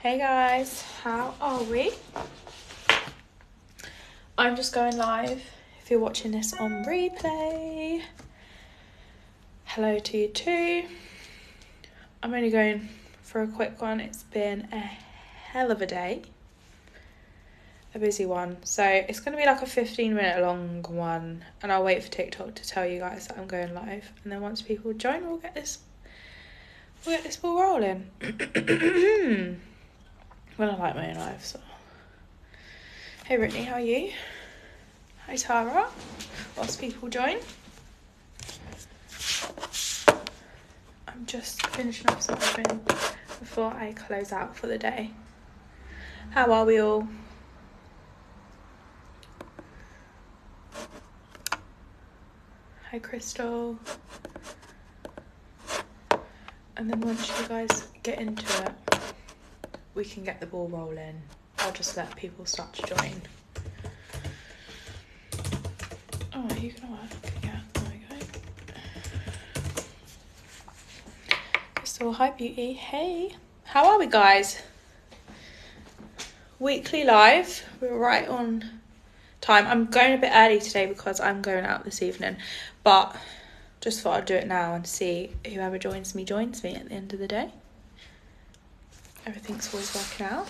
Hey guys, how are we? I'm just going live if you're watching this on replay. Hello to you too. I'm only going for a quick one. It's been a hell of a day. A busy one. So it's going to be like a 15-minute long one, and I'll wait for TikTok to tell you guys that I'm going live. And then once people join, we'll get this ball rolling. Well, I like my own life, so. Hey Brittany, how are you? Hi Tara. Whilst people join. I'm just finishing off something before I close out for the day. How are we all? Hi Crystal. And then once you guys get into it, we can get the ball rolling. I'll just let people start to join. Oh, are you gonna work? Yeah, there we go. Crystal, hi beauty. Hey, how are we guys? Weekly live. We're right on time. I'm going a bit early today because I'm going out this evening, but just thought I'd do it now and see whoever joins me at the end of the day. Everything's always working out.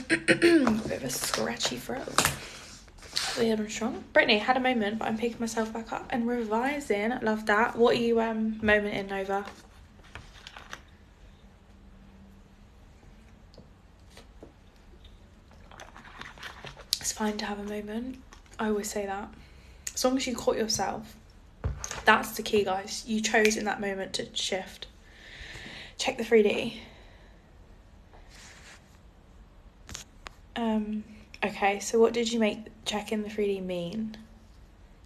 Bit of a scratchy throat. Weird and strong. Brittany, had a moment, but I'm picking myself back up and revising. Love that. What are you momenting over? It's fine to have a moment. I always say that. As long as you caught yourself. That's the key, guys. You chose in that moment to shift. Check the 3D. Okay, so what did you make checking the 3D mean?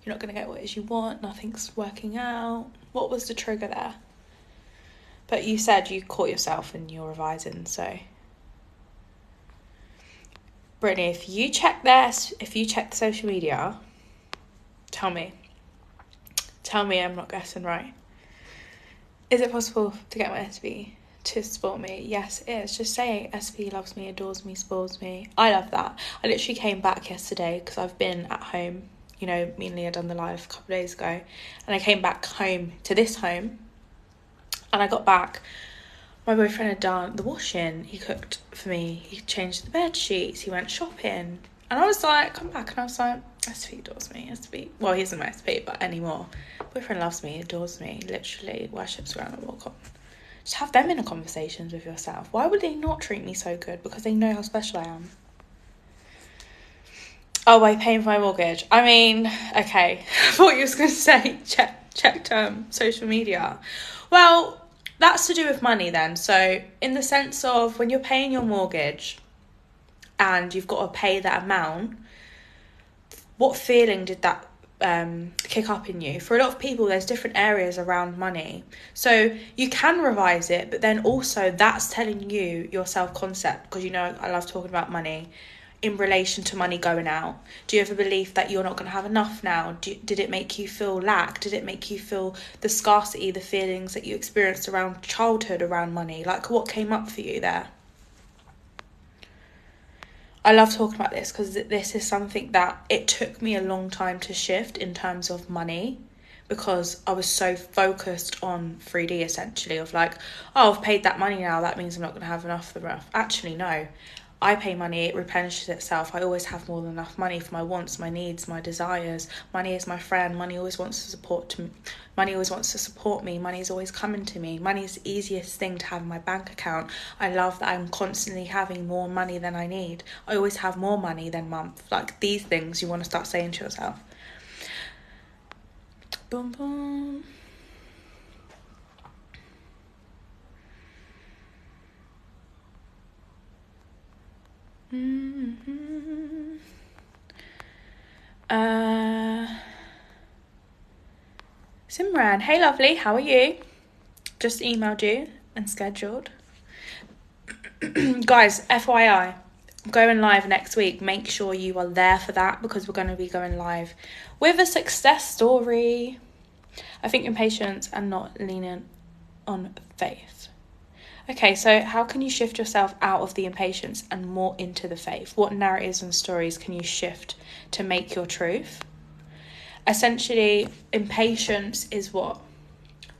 You're not going to get what it is you want, nothing's working out. What was the trigger there? But you said you caught yourself and you're revising, so. Brittany, if you check the social media, tell me I'm not guessing right. Is it possible to get my SB to support me? Yes, it is. Just say SB loves me, adores me, spoils me. I love that. I literally came back yesterday because I've been at home. You know, me and Leah done the live a couple of days ago. And I came back home to this home. And I got back. My boyfriend had done the washing. He cooked for me. He changed the bed sheets. He went shopping. And I was like, come back. And I was like, SB adores me. SB. Well, he isn't my SB, but anymore. Boyfriend loves me, adores me. Literally worships around the walk on. Just have them in a conversations with yourself. Why would they not treat me so good? Because they know how special I am. Oh, by paying for my mortgage. I mean, okay. I thought you was going to say checked social media. Well, that's to do with money then. So in the sense of when you're paying your mortgage and you've got to pay that amount, what feeling did that kick up in you? For a lot of people, there's different areas around money. So you can revise it, but then also that's telling you your self-concept, because you know I love talking about money in relation to money going out. Do you have a belief that you're not going to have enough now? Did it make you feel lack? Did it make you feel the scarcity, the feelings that you experienced around childhood around money? Like, what came up for you there? I love talking about this because this is something that it took me a long time to shift in terms of money, because I was so focused on 3D essentially of like, oh, I've paid that money now, that means I'm not going to have enough for enough. Actually, no. I pay money, it replenishes itself. I always have more than enough money for my wants, my needs, my desires. Money is my friend. Money always wants to support me. Money is always coming to me. Money is the easiest thing to have in my bank account. I love that I'm constantly having more money than I need. I always have more money than month. Like, these things you want to start saying to yourself. Boom, boom. Mm-hmm. Simran, hey lovely, how are you? Just emailed you and scheduled. Guys, FYI, I'm going live next week. Make sure you are there for that, because we're going to be going live with a success story. I think impatience and not leaning on faith. Okay, so how can you shift yourself out of the impatience and more into the faith? What narratives and stories can you shift to make your truth? Essentially, impatience is what?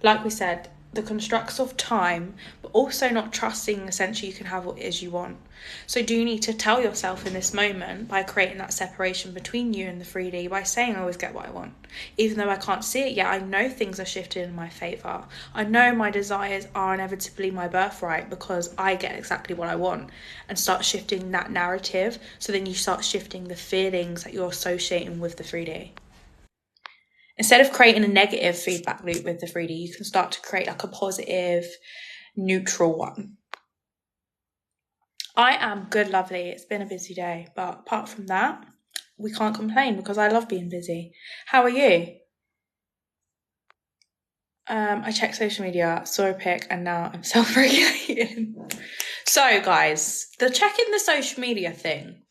Like we said, the constructs of time, but also not trusting essentially you can have what it is you want. So do you need to tell yourself in this moment by creating that separation between you and the 3D by saying I always get what I want. Even though I can't see it yet, I know things are shifting in my favour. I know my desires are inevitably my birthright because I get exactly what I want, and start shifting that narrative. So then you start shifting the feelings that you're associating with the 3D. Instead of creating a negative feedback loop with the 3D, you can start to create like a positive, neutral one. I am good, lovely. It's been a busy day, but apart from that, we can't complain because I love being busy. How are you? I checked social media, saw a pic, and now I'm self-regulating. So, guys, the checking the social media thing.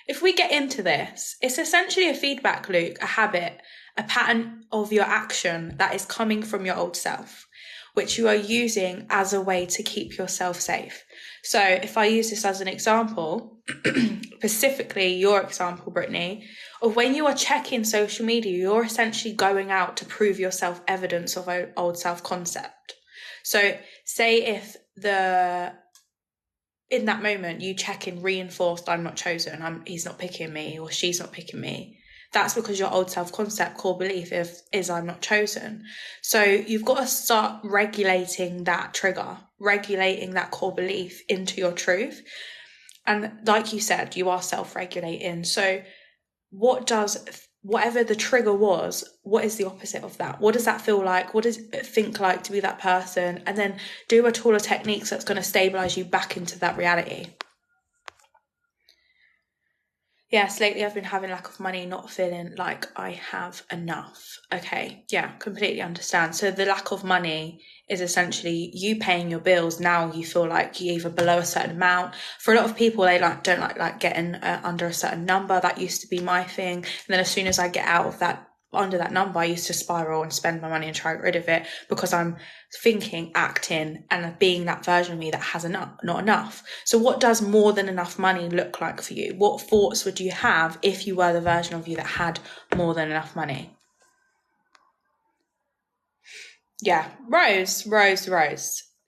If we get into this, it's essentially a feedback loop, a habit, a pattern of your action that is coming from your old self, which you are using as a way to keep yourself safe. So if I use this as an example, specifically your example, Brittany, of when you are checking social media, you're essentially going out to prove yourself evidence of old self-concept. So say if in that moment you check in reinforced I'm not chosen, he's not picking me or she's not picking me, that's because your old self-concept core belief is I'm not chosen. So you've got to start regulating that trigger, regulating that core belief into your truth. And like you said, you are self-regulating. So whatever the trigger was, what is the opposite of that? What does that feel like? What does it think like to be that person? And then do a tool of techniques that's going to stabilize you back into that reality. Yes, lately I've been having lack of money, not feeling like I have enough. Okay, yeah, completely understand. So the lack of money is essentially you paying your bills. Now you feel like you're either below a certain amount. For a lot of people, they don't like getting under a certain number. That used to be my thing. And then as soon as I get out of that, under that number, I used to spiral and spend my money and try to get rid of it because I'm thinking, acting, and being that version of me that has not enough. So what does more than enough money look like for you? What thoughts would you have if you were the version of you that had more than enough money? Yeah, Rose.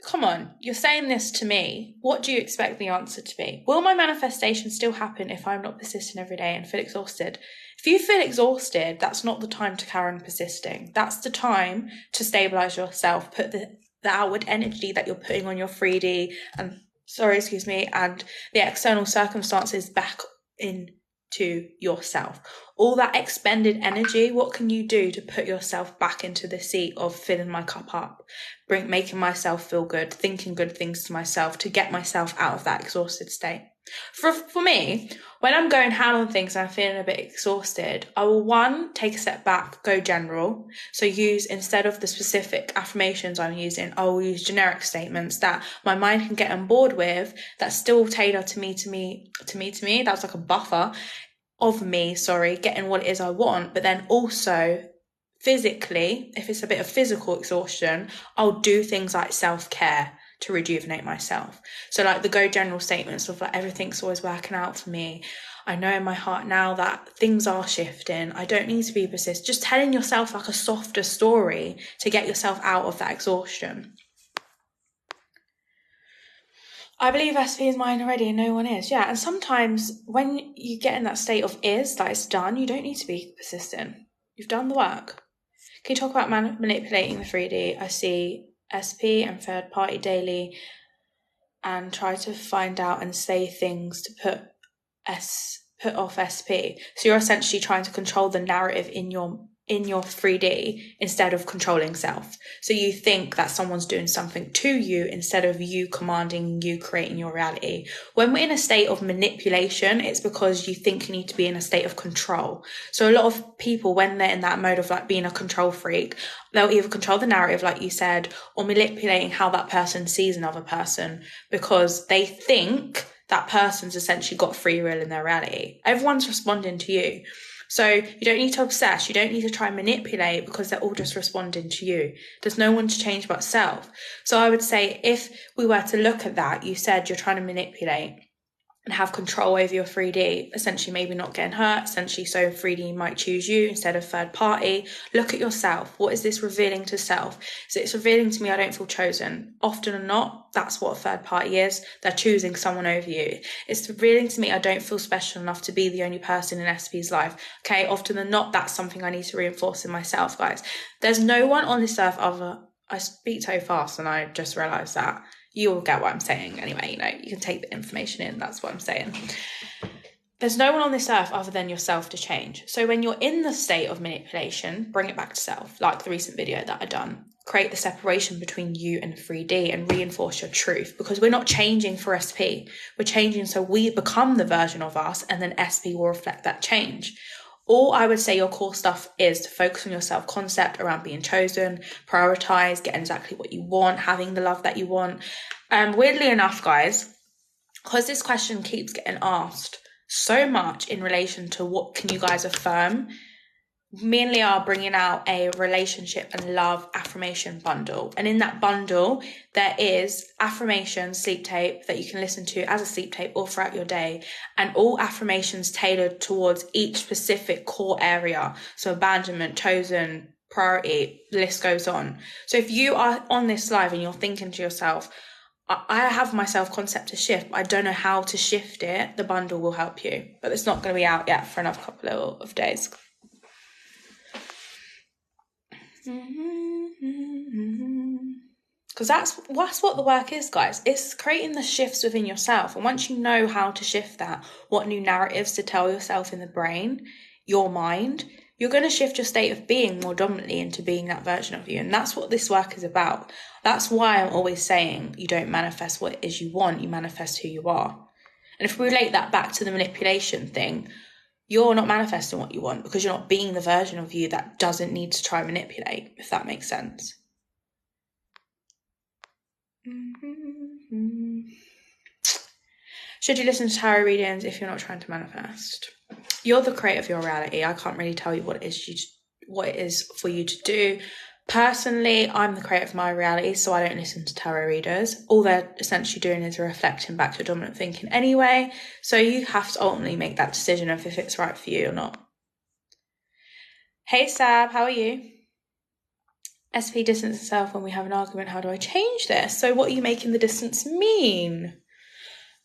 Come on, you're saying this to me. What do you expect the answer to be? Will my manifestation still happen if I'm not persisting every day and feel exhausted? If you feel exhausted, that's not the time to carry on persisting. That's the time to stabilize yourself, put the outward energy that you're putting on your 3D and the external circumstances back into yourself. All that expended energy, what can you do to put yourself back into the seat of filling my cup up, making myself feel good, thinking good things to myself to get myself out of that exhausted state? For me, when I'm going ham on things and I'm feeling a bit exhausted, I will take a step back, go general. So instead of the specific affirmations I'm using, I will use generic statements that my mind can get on board with, that's still tailored to me. That's like a buffer of me, getting what it is I want, but then also physically, if it's a bit of physical exhaustion, I'll do things like self-care to rejuvenate myself. So like the go general statements of like everything's always working out for me. I know in my heart now that things are shifting. I don't need to be persistent. Just telling yourself like a softer story to get yourself out of that exhaustion. I believe SP is mine already and no one is. Yeah, and sometimes when you get in that state of that it's done, you don't need to be persistent. You've done the work. Can you talk about manipulating the 3D? I see SP and third party daily and try to find out and say things to put off SP. So you're essentially trying to control the narrative in your 3D instead of controlling self. So you think that someone's doing something to you instead of you commanding, you creating your reality. When we're in a state of manipulation, it's because you think you need to be in a state of control. So a lot of people, when they're in that mode of like being a control freak, they'll either control the narrative, like you said, or manipulating how that person sees another person because they think that person's essentially got free will in their reality. Everyone's responding to you. So you don't need to obsess. You don't need to try and manipulate, because they're all just responding to you. There's no one to change but self. So I would say, if we were to look at that, you said you're trying to manipulate and have control over your 3D, essentially maybe not getting hurt, essentially so 3D might choose you instead of third party. Look at yourself. What is this revealing to self? So it's revealing to me I don't feel chosen. Often or not, that's what a third party is. They're choosing someone over you. It's revealing to me I don't feel special enough to be the only person in SP's life. Okay, often than not, that's something I need to reinforce in myself, guys. There's no one on this earth other... I speak so fast and I just realised that. You will get what I'm saying anyway, you can take the information in, that's what I'm saying. There's no one on this earth other than yourself to change. So when you're in the state of manipulation, bring it back to self, like the recent video that I done. Create the separation between you and 3D and reinforce your truth, because we're not changing for SP. We're changing so we become the version of us, and then SP will reflect that change. All I would say your core stuff is to focus on your self-concept around being chosen, prioritize, getting exactly what you want, having the love that you want. Weirdly enough, guys, because this question keeps getting asked so much in relation to what can you guys affirm, me and Leah are bringing out a relationship and love affirmation bundle. And in that bundle, there is affirmation sleep tape that you can listen to as a sleep tape all throughout your day. And all affirmations tailored towards each specific core area. So abandonment, chosen, priority, the list goes on. So if you are on this live and you're thinking to yourself, I have my self-concept to shift, but I don't know how to shift it, the bundle will help you. But it's not going to be out yet for another couple of days. Because that's what the work is, guys. It's creating the shifts within yourself. And once you know how to shift that, what new narratives to tell yourself in the brain, your mind, you're going to shift your state of being more dominantly into being that version of you. And that's what this work is about. That's why I'm always saying you don't manifest what it is you want, you manifest who you are. And if we relate that back to the manipulation thing, you're not manifesting what you want because you're not being the version of you that doesn't need to try and manipulate, if that makes sense. Should you listen to tarot readings if you're not trying to manifest? You're the creator of your reality. I can't really tell you what it is for you to do. Personally, I'm the creator of my reality, so I don't listen to tarot readers. All they're essentially doing is reflecting back your dominant thinking anyway. So you have to ultimately make that decision of if it's right for you or not. Hey Sab, how are you? SP distance itself when we have an argument. How do I change this? So what are you making the distance mean?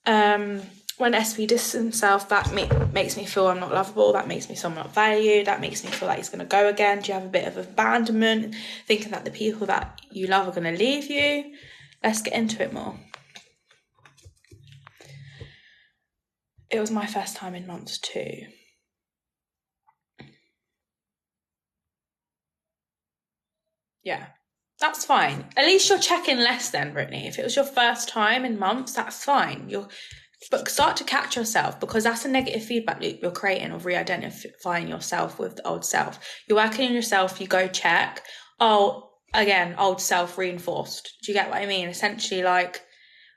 When SP distances himself, that makes me feel I'm not lovable. That makes me feel I'm not valued. That makes me feel like he's going to go again. Do you have a bit of abandonment, thinking that the people that you love are going to leave you? Let's get into it more. It was my first time in months too. Yeah, that's fine. At least you're checking less then, Brittany. If it was your first time in months, that's fine. But start to catch yourself, because that's a negative feedback loop you're creating of re-identifying yourself with the old self. You're working on yourself, you go check. Oh, again, old self reinforced. Do you get what I mean? Essentially, like,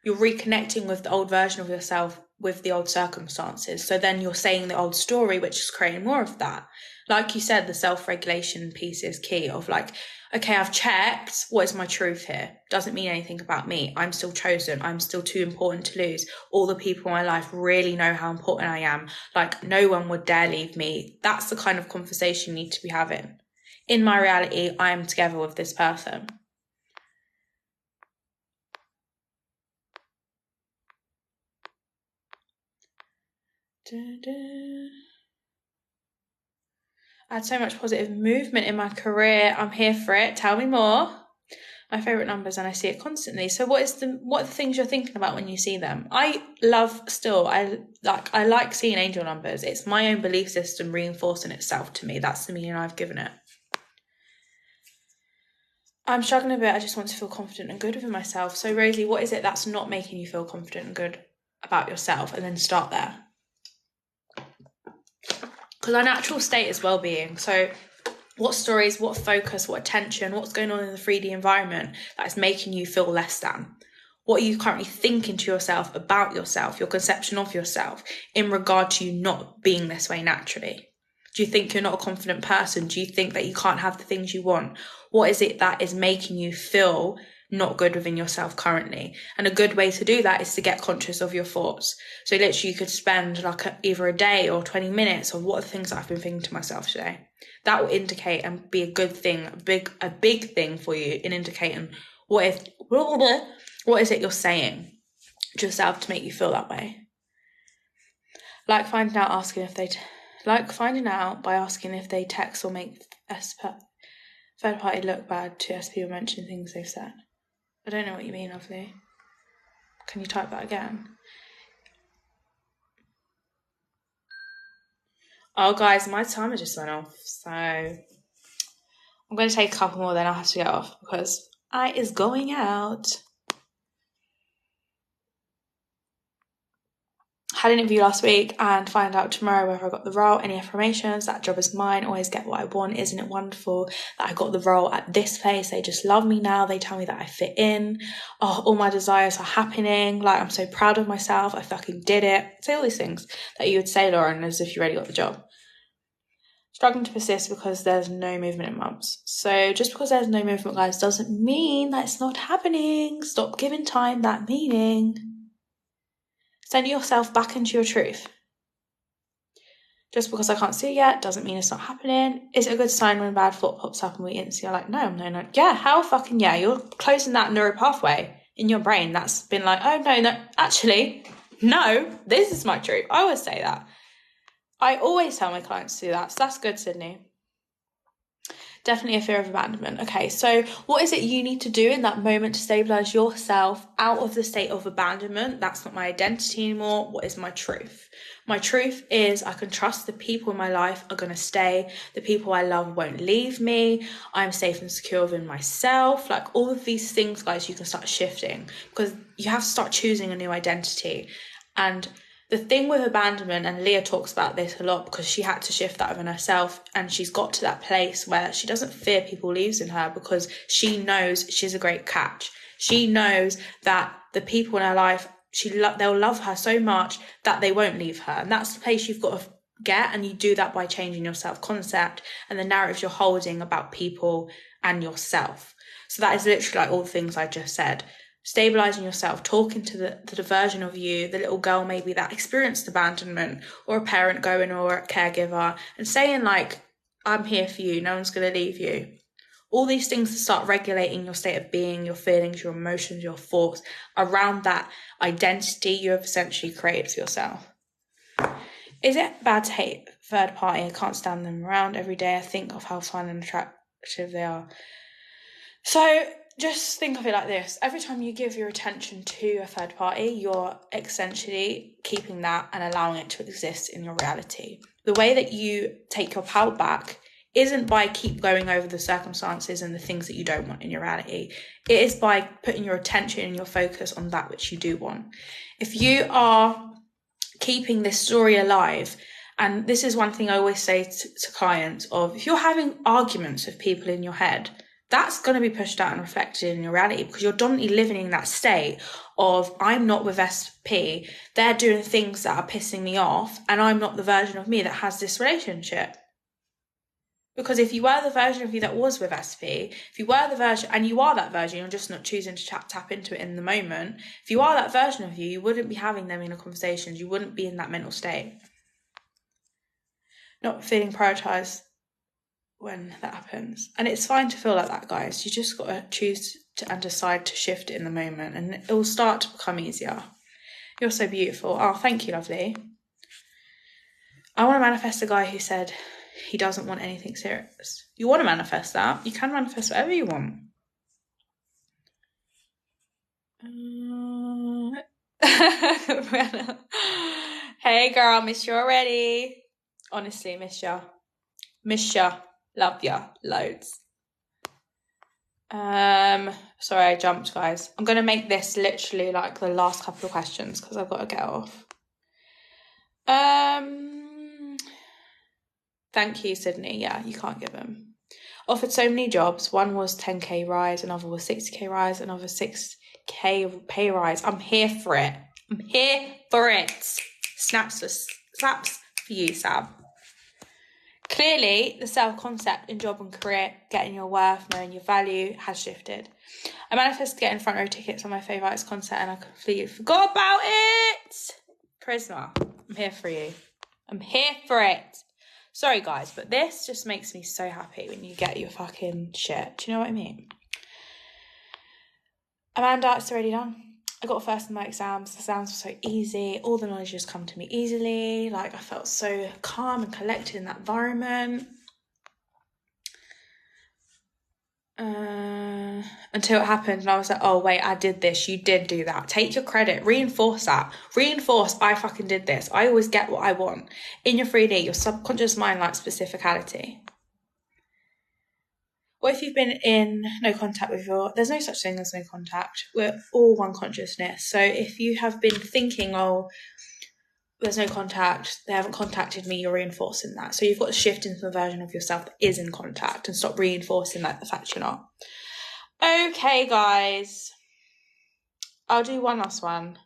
you're reconnecting with the old version of yourself with the old circumstances. So then you're saying the old story, which is creating more of that. Like you said, the self-regulation piece is key of like, okay, I've checked, what is my truth here? Doesn't mean anything about me. I'm still chosen. I'm still too important to lose. All the people in my life really know how important I am. Like, no one would dare leave me. That's the kind of conversation you need to be having. In my reality, I am together with this person. I had so much positive movement in my career. I'm here for it. Tell me more. My favourite numbers, and I see it constantly. So what are the things you're thinking about when you see them? I like seeing angel numbers. It's my own belief system reinforcing itself to me. That's the meaning I've given it. I'm struggling a bit. I just want to feel confident and good within myself. So Rosie, what is it that's not making you feel confident and good about yourself? And then start there. Because our natural state is well-being. So what stories, what focus, what attention, what's going on in the 3D environment that is making you feel less than? What are you currently thinking to yourself about yourself, your conception of yourself, in regard to you not being this way naturally? Do you think you're not a confident person? Do you think that you can't have the things you want? What is it that is making you feel not good within yourself currently? And a good way to do that is to get conscious of your thoughts. So literally you could spend like either a day or 20 minutes on what are the things that I've been thinking to myself today. That will indicate and be a good thing, a big thing for you in indicating what is it you're saying to yourself to make you feel that way. Like finding out by asking if they text or make third party look bad to SP or mention things they've said. I don't know what you mean, lovely. Can you type that again? Oh, guys, my timer just went off, so I'm going to take a couple more, then I'll have to get off because I is going out. Had an interview last week and find out tomorrow whether I got the role. Any affirmations? That job is mine. Always get what I want. Isn't it wonderful that I got the role at this place? They just love me now. They tell me that I fit in. Oh, all my desires are happening. Like, I'm so proud of myself. I fucking did it. Say all these things that you would say, Lauren, as if you already got the job. Struggling to persist because there's no movement in months. So just because there's no movement, guys, doesn't mean that it's not happening. Stop giving time that meaning. Send yourself back into your truth. Just because I can't see it yet doesn't mean it's not happening. Is it a good sign when a bad thought pops up and we instantly are like, no. Yeah, how fucking yeah. You're closing that neural pathway in your brain that's been like, oh, no, actually, no, this is my truth. I always say that. I always tell my clients to do that. So that's good, Sydney. Definitely a fear of abandonment. Okay, so what is it you need to do in that moment to stabilize yourself out of the state of abandonment? That's not my identity anymore. What is my truth? My truth is I can trust the people in my life are going to stay. The people I love won't leave me. I'm safe and secure within myself. Like all of these things, guys, you can start shifting because you have to start choosing a new identity. And the thing with abandonment, and Leah talks about this a lot because she had to shift that within herself, and she's got to that place where she doesn't fear people leaving her because she knows she's a great catch. She knows that the people in her life, they'll love her so much that they won't leave her. And that's the place you've got to get, and you do that by changing your self-concept and the narratives you're holding about people and yourself. So that is literally like all the things I just said. Stabilizing yourself, talking to the version of you, the little girl maybe that experienced abandonment, or a parent going, or a caregiver, and saying like, I'm here for you, no one's going to leave you. All these things to start regulating your state of being, your feelings, your emotions, your thoughts around that identity you have essentially created for yourself. Is it bad to hate third party? I can't stand them around every day. I think of how fun and attractive they are. So just think of it like this. Every time you give your attention to a third party, you're essentially keeping that and allowing it to exist in your reality. The way that you take your power back isn't by keep going over the circumstances and the things that you don't want in your reality. It is by putting your attention and your focus on that which you do want. If you are keeping this story alive, and this is one thing I always say to clients of, if you're having arguments with people in your head, that's going to be pushed out and reflected in your reality because you're dominantly living in that state of, I'm not with SP, they're doing things that are pissing me off, and I'm not the version of me that has this relationship. Because if you were the version of you that was with SP, if you were the version, and you are that version, you're just not choosing to tap into it in the moment, if you are that version of you, you wouldn't be having them in conversations, you wouldn't be in that mental state. Not feeling prioritised when that happens. And it's fine to feel like that, guys. You just got to choose to and decide to shift it in the moment, and it will start to become easier. You're so beautiful. Oh, thank you, lovely. I want to manifest a guy who said he doesn't want anything serious. You want to manifest that? You can manifest whatever you want. Hey girl, miss you already. Honestly, miss ya. Miss ya. Love ya. Loads. Sorry, I jumped, guys. I'm going to make this literally like the last couple of questions because I've got to get off. Thank you, Sydney. Yeah, you can't give them. Offered so many jobs. One was 10k rise, another was 60k rise, another 6k pay rise. I'm here for it. I'm here for it. Slaps for you, Sam. Clearly, the self-concept in job and career, getting your worth, knowing your value has shifted. I manifested getting front row tickets on my favourite concert and I completely forgot about it. Charisma, I'm here for you. I'm here for it. Sorry, guys, but this just makes me so happy when you get your fucking shit. Do you know what I mean? Amanda, it's already done. I got a first in my exams. The exams were so easy. All the knowledge just come to me easily. Like, I felt so calm and collected in that environment. Until it happened and I was like, oh wait, I did this. You did do that. Take your credit. Reinforce that. Reinforce, I fucking did this. I always get what I want. In your 3D, your subconscious mind likes specificality. What if you've been in no contact with there's no such thing as no contact. We're all one consciousness. So if you have been thinking, oh, there's no contact, they haven't contacted me, you're reinforcing that. So you've got to shift into the version of yourself that is in contact and stop reinforcing that the fact you're not. Okay, guys. I'll do one last one.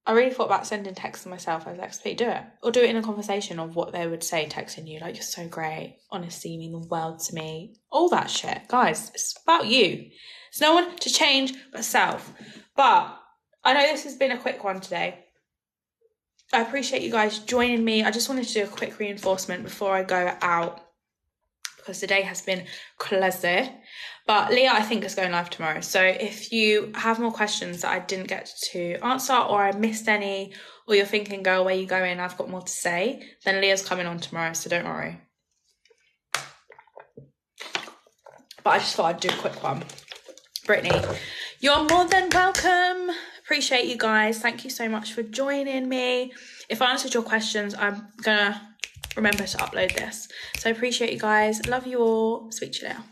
I really thought about sending texts to myself. I was like, please do it. Or do it in a conversation of what they would say texting you. Like, you're so great. Honestly, you mean the world to me. All that shit. Guys, it's about you. There's no one to change but self. But I know this has been a quick one today. I appreciate you guys joining me. I just wanted to do a quick reinforcement before I go out because the day has been crazy. But Leah, I think, is going live tomorrow. So if you have more questions that I didn't get to answer or I missed any or you're thinking, girl, where you going? I've got more to say. Then Leah's coming on tomorrow, so don't worry. But I just thought I'd do a quick one. Brittany, you're more than welcome. Appreciate you guys. Thank you so much for joining me. If I answered your questions, I'm going to remember to upload this. So I appreciate you guys. Love you all. Speak to you later.